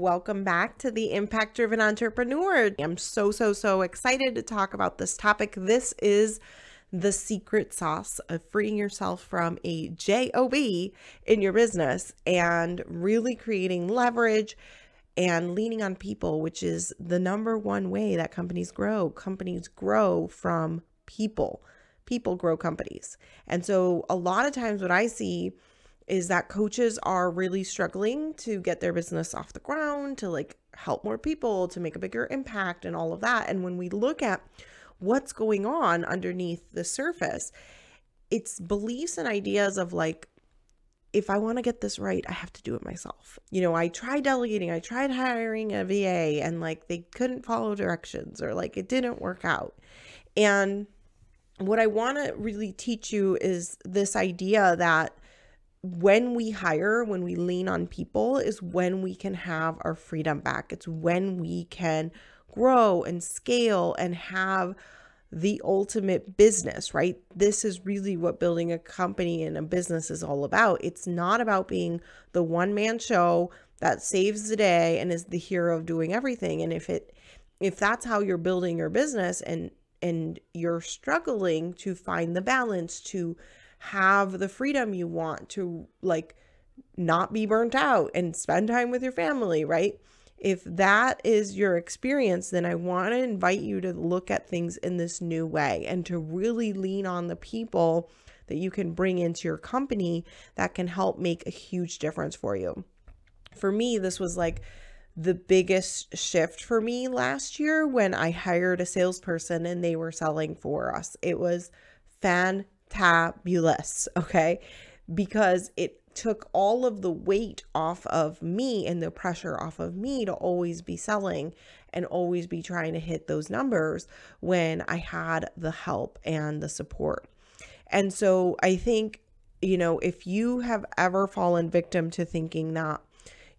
welcome back to the Impact Driven Entrepreneur. I'm so excited to talk about this topic. This is the secret sauce of freeing yourself from a job in your business and really creating leverage and leaning on people, which is the number one way that companies grow. Companies grow from people. People grow companies. And so a lot of times what I see is that coaches are really struggling to get their business off the ground, to like help more people, to make a bigger impact and all of that. And when we look at what's going on underneath the surface, it's beliefs and ideas of like, if I want to get this right, I have to do it myself. You know, I tried delegating, I tried hiring a VA and like they couldn't follow directions or like it didn't work out. And what I want to really teach you is this idea that when we hire, when we lean on people is when we can have our freedom back. It's when we can grow and scale and have the ultimate business, right? This is really what building a company and a business is all about. It's not about being the one-man show that saves the day and is the hero of doing everything. And if that's how you're building your business and you're struggling to find the balance, to have the freedom you want, to like not be burnt out and spend time with your family, right? If that is your experience, then I want to invite you to look at things in this new way and to really lean on the people that you can bring into your company that can help make a huge difference for you. For me, this was like the biggest shift for me last year when I hired a salesperson and they were selling for us. It was fantabulous, okay? Because it took all of the weight off of me and the pressure off of me to always be selling and always be trying to hit those numbers when I had the help and the support. And so I think, you know, if you have ever fallen victim to thinking that,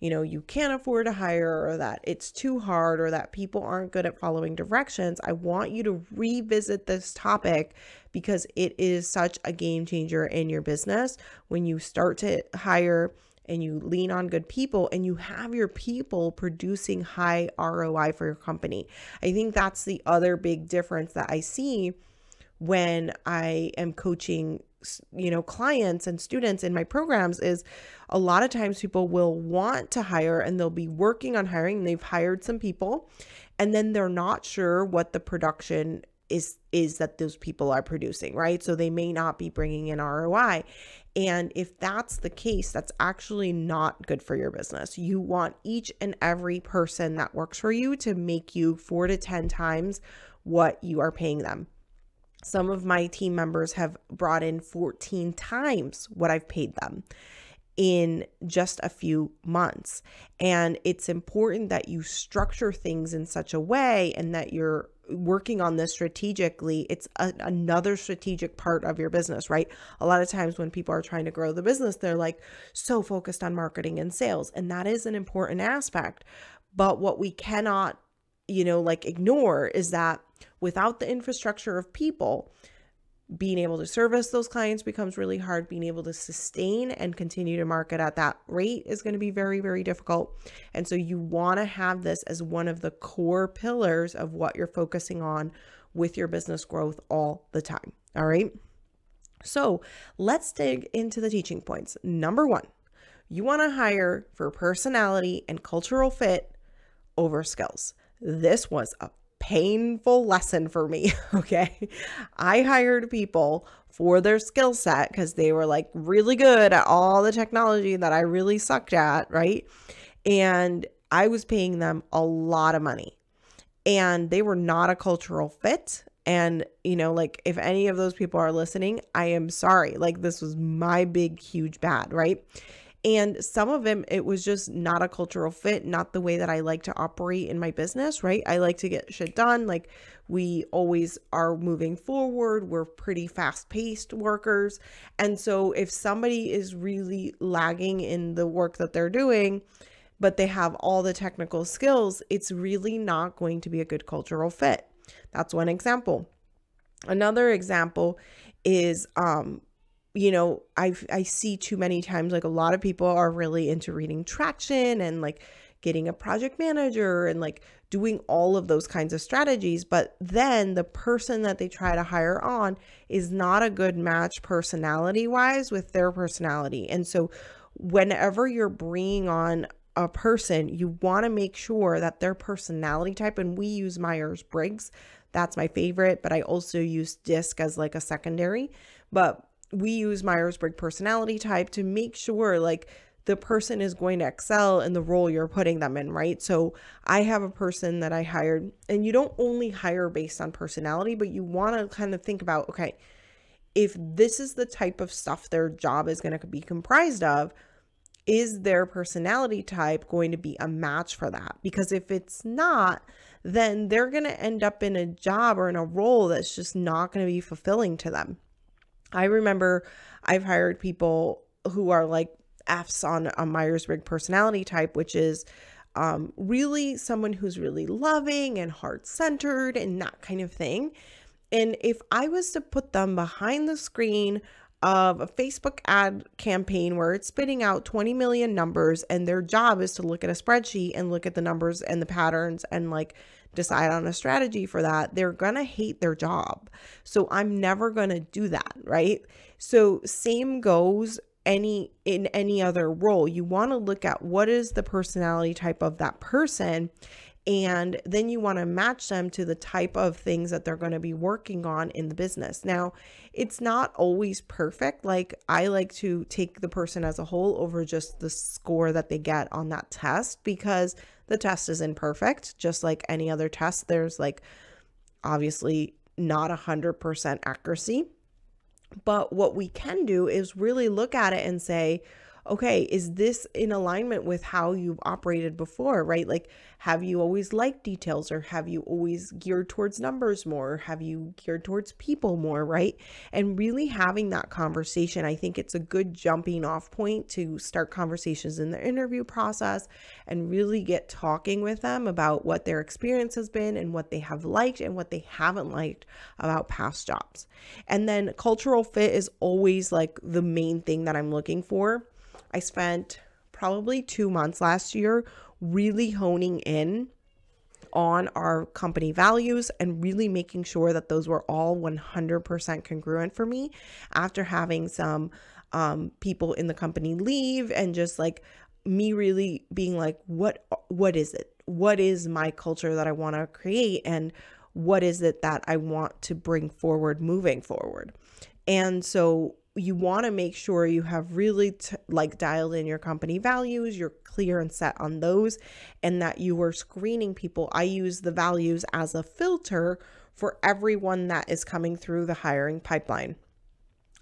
you know, you can't afford to hire or that it's too hard or that people aren't good at following directions, I want you to revisit this topic because it is such a game changer in your business when you start to hire and you lean on good people and you have your people producing high ROI for your company. I think that's the other big difference that I see when I am coaching, you know, clients and students in my programs is a lot of times people will want to hire and they'll be working on hiring. They've hired some people and then they're not sure what the production is that those people are producing, right? So they may not be bringing in ROI. And if that's the case, that's actually not good for your business. You want each and every person that works for you to make you 4 to 10 times what you are paying them. Some of my team members have brought in 14 times what I've paid them in just a few months. And it's important that you structure things in such a way and that you're working on this strategically. It's another strategic part of your business, right? A lot of times when people are trying to grow the business, they're like so focused on marketing and sales. And that is an important aspect. But what we cannot, you know, like ignore is that without the infrastructure of people, being able to service those clients becomes really hard. Being able to sustain and continue to market at that rate is going to be very, very difficult. And so you want to have this as one of the core pillars of what you're focusing on with your business growth all the time. All right. So let's dig into the teaching points. Number one, you want to hire for personality and cultural fit over skills. This was a painful lesson for me. Okay. I hired people for their skill set because they were like really good at all the technology that I really sucked at. Right. And I was paying them a lot of money and they were not a cultural fit. And, you know, like if any of those people are listening, I am sorry. Like this was my big, huge bad. Right. And some of them, it was just not a cultural fit, not the way that I like to operate in my business, right? I like to get shit done. Like we always are moving forward. We're pretty fast-paced workers. And so if somebody is really lagging in the work that they're doing, but they have all the technical skills, it's really not going to be a good cultural fit. That's one example. Another example is, you know, I see too many times, like a lot of people are really into reading traction and like getting a project manager and like doing all of those kinds of strategies. But then the person that they try to hire on is not a good match personality wise with their personality. And so whenever you're bringing on a person, you want to make sure that their personality type, and we use Myers-Briggs, that's my favorite, but I also use DISC as like a secondary, but we use Myers-Briggs personality type to make sure like the person is going to excel in the role you're putting them in, right? So I have a person that I hired, and you don't only hire based on personality, but you want to kind of think about, okay, if this is the type of stuff their job is going to be comprised of, is their personality type going to be a match for that? Because if it's not, then they're going to end up in a job or in a role that's just not going to be fulfilling to them. I remember I've hired people who are like F's on a Myers-Briggs personality type, which is really someone who's really loving and heart-centered and that kind of thing. And if I was to put them behind the screen of a Facebook ad campaign where it's spitting out 20 million numbers and their job is to look at a spreadsheet and look at the numbers and the patterns and like decide on a strategy for that, they're gonna hate their job. So I'm never gonna do that, right? So same goes in any other role. You want to look at what is the personality type of that person, and then you want to match them to the type of things that they're going to be working on in the business. Now, it's not always perfect. Like I like to take the person as a whole over just the score that they get on that test, because the test is imperfect. Just like any other test, there's like obviously not 100% accuracy. But what we can do is really look at it and say, okay, is this in alignment with how you've operated before, right? Like, have you always liked details, or have you always geared towards numbers more? Or have you geared towards people more, right? And really having that conversation, I think it's a good jumping off point to start conversations in the interview process and really get talking with them about what their experience has been and what they have liked and what they haven't liked about past jobs. And then cultural fit is always like the main thing that I'm looking for. I spent probably 2 months last year really honing in on our company values and really making sure that those were all 100% congruent for me, after having some people in the company leave, and just like me really being like, what is it? What is my culture that I want to create? And what is it that I want to bring forward moving forward? And so you want to make sure you have really dialed in your company values, you're clear and set on those, and that you are screening people. I use the values as a filter for everyone that is coming through the hiring pipeline,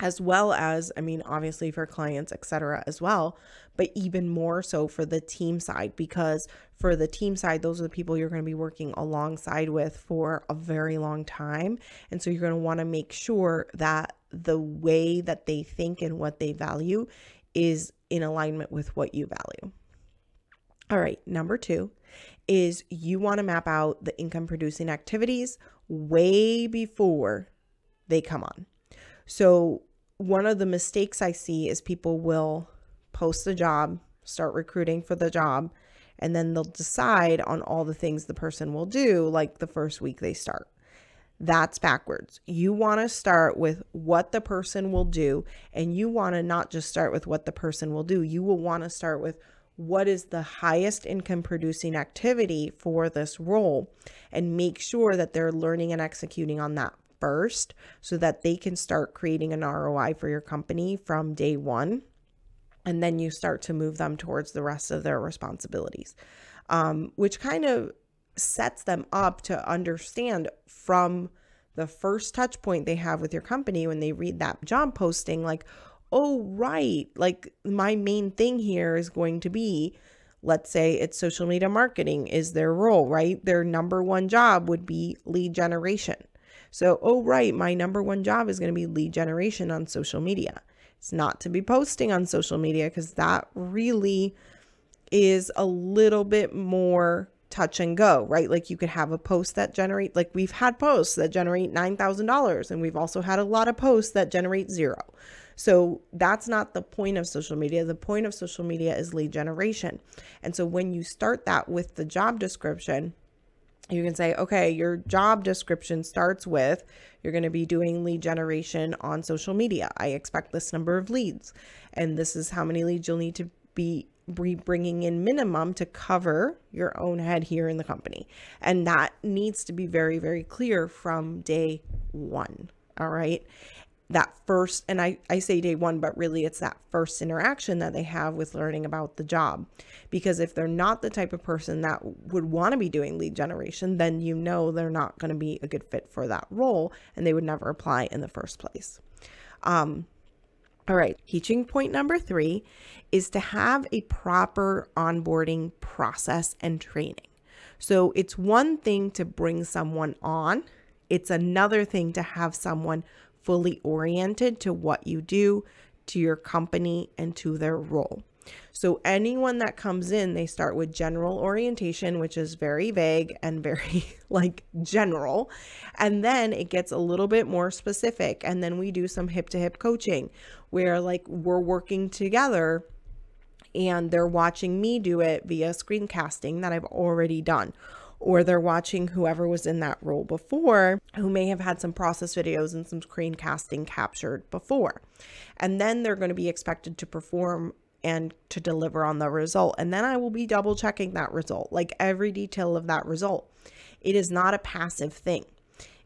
as well as, I mean, obviously for clients, etc. as well, but even more so for the team side, because for the team side, those are the people you're going to be working alongside with for a very long time. And so you're going to want to make sure that the way that they think and what they value is in alignment with what you value. All right, number 2 is you want to map out the income producing activities way before they come on. So one of the mistakes I see is people will post a job, start recruiting for the job, and then they'll decide on all the things the person will do like the first week they start. That's backwards. You want to start with what the person will do, and you want to not just start with what the person will do. You will want to start with what is the highest income producing activity for this role, and make sure that they're learning and executing on that first, so that they can start creating an ROI for your company from day one. And then you start to move them towards the rest of their responsibilities, which kind of sets them up to understand from the first touch point they have with your company when they read that job posting, like, oh, right, like my main thing here is going to be, let's say it's social media marketing is their role, right? Their number one job would be lead generation. So, oh, right, my number one job is going to be lead generation on social media. It's not to be posting on social media, because that really is a little bit more touch and go, right? Like you could have a post that generate, like we've had posts that generate $9,000, and we've also had a lot of posts that generate zero. So that's not the point of social media. The point of social media is lead generation. And so when you start that with the job description, you can say, okay, your job description starts with, you're going to be doing lead generation on social media. I expect this number of leads, and this is how many leads you'll need to be bringing in minimum to cover your own head here in the company. And that needs to be very, very clear from day one. All right. That first, and I say day one, but really it's that first interaction that they have with learning about the job. Because if they're not the type of person that would want to be doing lead generation, then you know they're not going to be a good fit for that role, and they would never apply in the first place. All right, teaching point number 3 is to have a proper onboarding process and training. So it's one thing to bring someone on. It's another thing to have someone fully oriented to what you do, to your company, and to their role. So anyone that comes in, they start with general orientation, which is very vague and very like general. And then it gets a little bit more specific. And then we do some hip to hip coaching where like we're working together and they're watching me do it via screencasting that I've already done. Or they're watching whoever was in that role before, who may have had some process videos and some screencasting captured before. And then they're going to be expected to perform and to deliver on the result. And then I will be double checking that result, like every detail of that result. It is not a passive thing.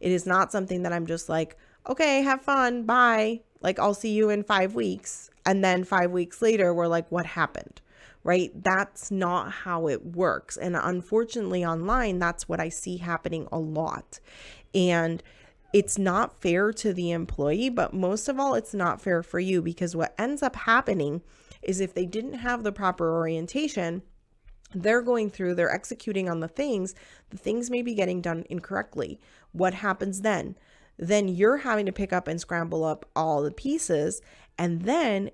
It is not something that I'm just like, okay, have fun, bye. Like I'll see you in 5 weeks. And then 5 weeks later, we're like, what happened? Right? That's not how it works. And unfortunately online, that's what I see happening a lot. And it's not fair to the employee, but most of all, it's not fair for you, because what ends up happening is if they didn't have the proper orientation, they're executing on the things may be getting done incorrectly. What happens then? Then you're having to pick up and scramble up all the pieces, and then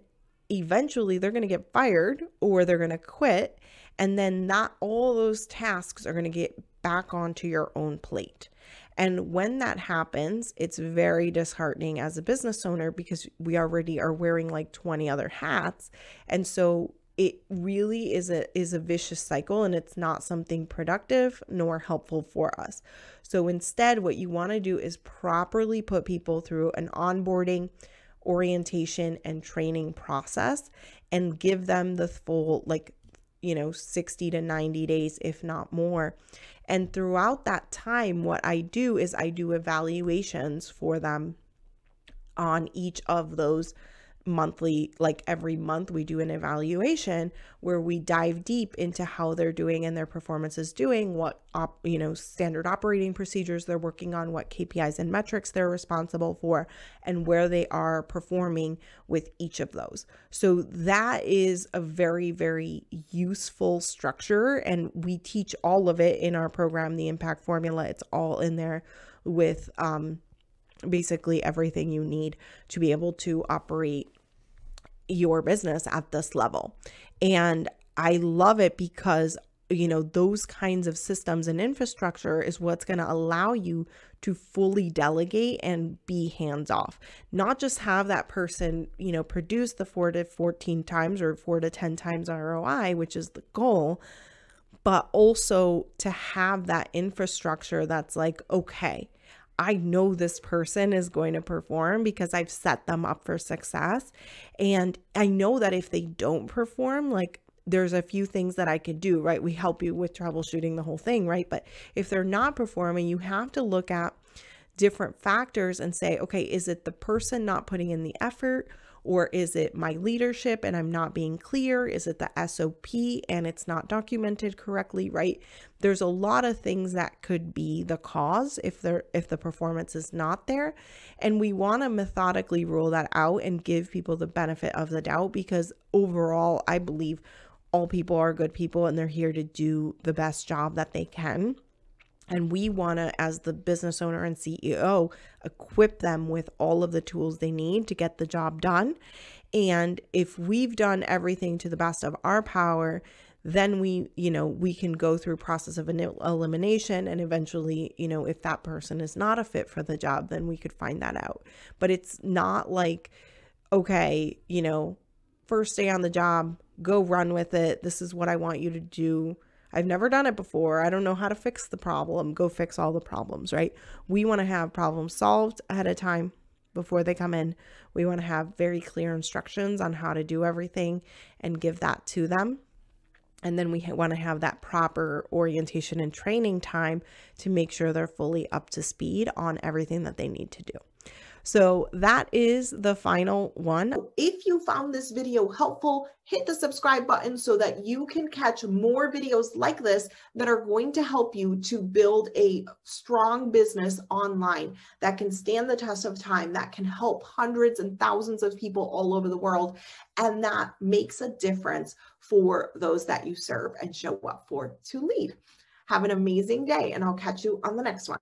eventually they're going to get fired or they're going to quit. And then not all those tasks are going to get back onto your own plate. And when that happens, it's very disheartening as a business owner, because we already are wearing like 20 other hats. And so it really is a vicious cycle, and it's not something productive nor helpful for us. So instead, what you want to do is properly put people through an onboarding, orientation, and training process, and give them the full 60 to 90 days, if not more. And throughout that time, what I do is I do evaluations for them on each of those monthly, like every month we do an evaluation where we dive deep into how they're doing and their performance is doing, what standard operating procedures they're working on, what KPIs and metrics they're responsible for, and where they are performing with each of those. So that is a very, very useful structure, and we teach all of it in our program, the Impact Formula. It's all in there with basically everything you need to be able to operate your business at this level. And I love it because, those kinds of systems and infrastructure is what's going to allow you to fully delegate and be hands off, not just have that person, produce the 4 to 14 times or 4 to 10 times ROI, which is the goal, but also to have that infrastructure that's like, okay, I know this person is going to perform because I've set them up for success. And I know that if they don't perform, like there's a few things that I could do, right? We help you with troubleshooting the whole thing, right? But if they're not performing, you have to look at different factors and say, okay, is it the person not putting in the effort? Or is it my leadership and I'm not being clear? Is it the SOP and it's not documented correctly, right? There's a lot of things that could be the cause if the performance is not there. And we want to methodically rule that out and give people the benefit of the doubt, because overall, I believe all people are good people and they're here to do the best job that they can. And we want to, as the business owner and CEO, equip them with all of the tools they need to get the job done. And if we've done everything to the best of our power, then we can go through process of elimination, and eventually, if that person is not a fit for the job, then we could find that out. But it's not like, okay, first day on the job, go run with it. This is what I want you to do. I've never done it before. I don't know how to fix the problem. Go fix all the problems, right? We want to have problems solved ahead of time before they come in. We want to have very clear instructions on how to do everything and give that to them. And then we want to have that proper orientation and training time to make sure they're fully up to speed on everything that they need to do. So that is the final one. If you found this video helpful, hit the subscribe button so that you can catch more videos like this that are going to help you to build a strong business online that can stand the test of time, that can help hundreds and thousands of people all over the world, and that makes a difference for those that you serve and show up for to lead. Have an amazing day, and I'll catch you on the next one.